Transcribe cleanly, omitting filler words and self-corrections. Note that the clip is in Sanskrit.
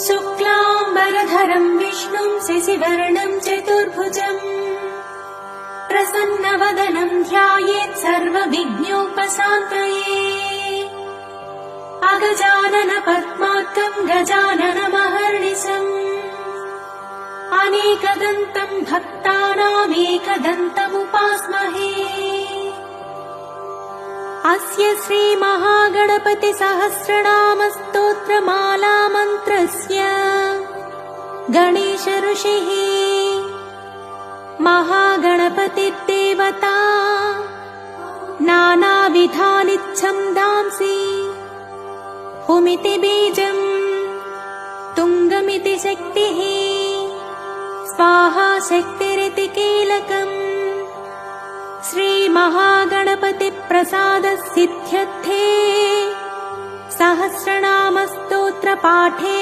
शुक्लाम्बरधरं विष्णुं शशिवर्णं चतुर्भुजम् प्रसन्नवदनं ध्यायेत् सर्वविघ्नोपशान्तये। अगजानन पद्मार्कं गजाननमहर्निशम् अनेकदन्तं भक्तानामेकदन्तमुपास्महे। अस्य श्रीमहागणपति सहस्रनामस्तोत्रमाला मन्त्रस्य गणेश ऋषिः महागणपतिर्देवता नानाविधानि छन्दांसि हुमिति बीजम् तुङ्गमिति शक्तिः स्वाहा शक्तिरिति कीलकम्। श्रीमहागणपति प्रसाद सिद्ध्यर्थे सहस्रनामस्तोत्र पाठे